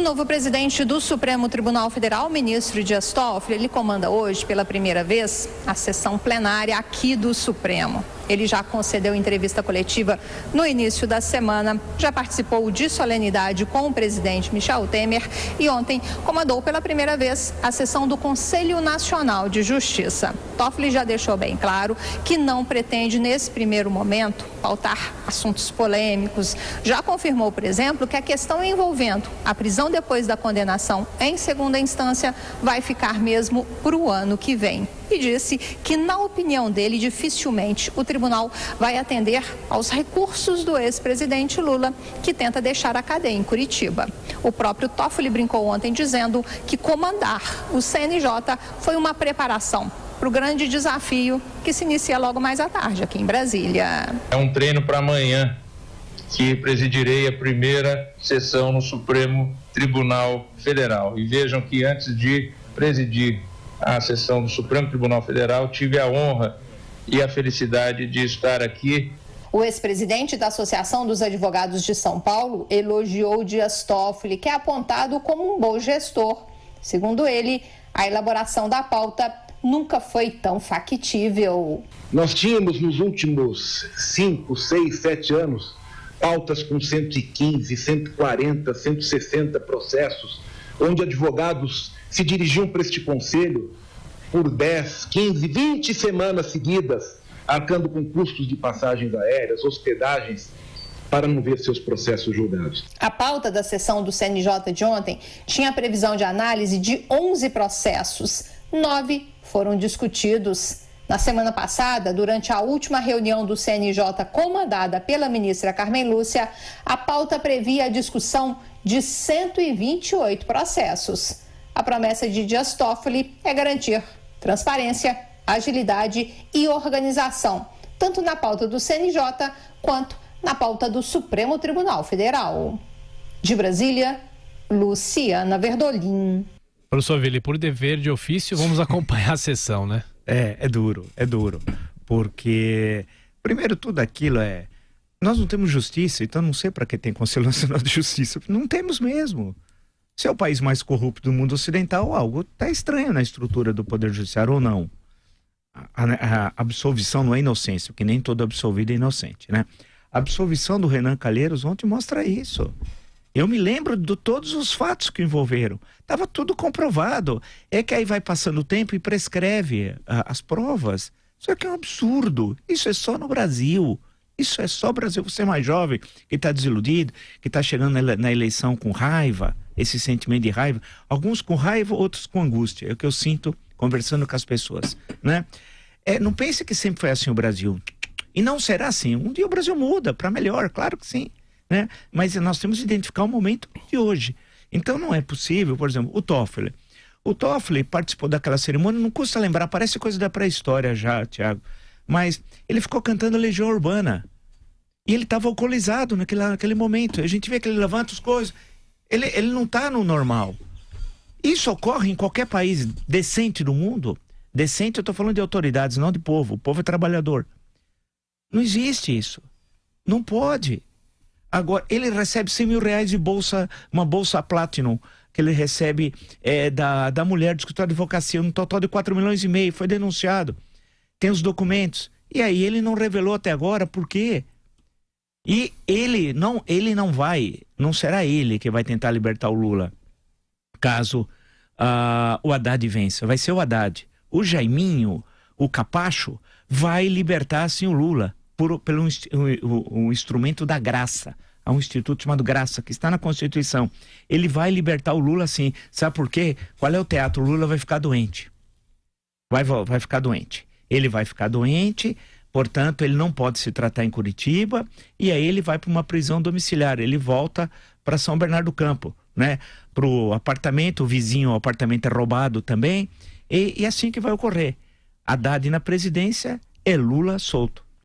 O novo presidente do Supremo Tribunal Federal, ministro Dias Toffoli, ele comanda hoje pela primeira vez a sessão plenária aqui do Supremo. Ele já concedeu entrevista coletiva no início da semana, já participou de solenidade com o presidente Michel Temer e ontem comandou pela primeira vez a sessão do Conselho Nacional de Justiça. Toffoli já deixou bem claro que não pretende, nesse primeiro momento, pautar assuntos polêmicos. Já confirmou, por exemplo, que a questão envolvendo a prisão depois da condenação em segunda instância vai ficar mesmo para o ano que vem. E disse que, na opinião dele, dificilmente o tribunal vai atender aos recursos do ex-presidente Lula, que tenta deixar a cadeia em Curitiba. O próprio Toffoli brincou ontem dizendo que comandar o CNJ foi uma preparação para o grande desafio que se inicia logo mais à tarde aqui em Brasília. É um treino para amanhã, que presidirei a primeira sessão no Supremo Tribunal Federal. E vejam que antes de presidir a sessão do Supremo Tribunal Federal, tive a honra e a felicidade de estar aqui. O ex-presidente da Associação dos Advogados de São Paulo elogiou Dias Toffoli, que é apontado como um bom gestor. Segundo ele, a elaboração da pauta nunca foi tão factível. Nós tínhamos nos últimos 5, 6, 7 anos pautas com 115, 140, 160 processos, onde advogados se dirigiam para este conselho por 10, 15, 20 semanas seguidas, arcando com custos de passagens aéreas, hospedagens, para não ver seus processos julgados. A pauta da sessão do CNJ de ontem tinha a previsão de análise de 11 processos. 9 foram discutidos. Na semana passada, durante a última reunião do CNJ comandada pela ministra Carmen Lúcia, a pauta previa a discussão de 128 processos. A promessa de Dias Toffoli é garantir transparência, agilidade e organização, tanto na pauta do CNJ quanto na pauta do Supremo Tribunal Federal. De Brasília, Luciana Verdolim. Professor Willi, por dever de ofício, vamos acompanhar a sessão, né? É duro, porque, primeiro, tudo aquilo nós não temos justiça, então não sei para que tem Conselho Nacional de Justiça, não temos mesmo. Se é o país mais corrupto do mundo ocidental, algo está estranho na estrutura do Poder Judiciário ou não. A absolvição não é inocência, porque nem todo absolvido é inocente, né? A absolvição do Renan Calheiros ontem mostra isso. Eu me lembro de todos os fatos que envolveram. Estava tudo comprovado. É que aí vai passando o tempo e prescreve as provas. Isso aqui é um absurdo. Isso é só no Brasil. Isso é só o Brasil. Você é mais jovem, que está desiludido, que está chegando na eleição com raiva, esse sentimento de raiva. Alguns com raiva, outros com angústia. É o que eu sinto conversando com as pessoas, né? Não pense que sempre foi assim o Brasil. E não será assim. Um dia o Brasil muda para melhor, claro que sim. Né? Mas nós temos que identificar o momento de hoje. Então não é possível, por exemplo, o Toffoli participou daquela cerimônia, não custa lembrar, parece coisa da pré-história já, Tiago, mas ele ficou cantando Legião Urbana e ele estava alcoolizado naquele momento. A gente vê que ele levanta as coisas, ele não está no normal. Isso ocorre em qualquer país decente do mundo. Decente, eu estou falando de autoridades, não de povo. O povo é trabalhador. Não existe isso, não pode. Agora, ele recebe 100 mil reais de bolsa, uma bolsa Platinum, que ele recebe da mulher do escritório de advocacia, um total de 4,5 milhões, foi denunciado. Tem os documentos. E aí ele não revelou até agora por quê. E ele não será ele que vai tentar libertar o Lula, caso o Haddad vença. Vai ser o Haddad. O Jaiminho, o Capacho, vai libertar sim o Lula. Pelo um instrumento da graça. Há um instituto chamado Graça, que está na Constituição. Ele vai libertar o Lula sim. Sabe por quê? Qual é o teatro? O Lula vai ficar doente. Vai ficar doente. Ele vai ficar doente, portanto, ele não pode se tratar em Curitiba, e aí ele vai para uma prisão domiciliar. Ele volta para São Bernardo do Campo, né? Para o apartamento, o vizinho, o apartamento é roubado também. E assim que vai ocorrer. Haddad na presidência é Lula solto.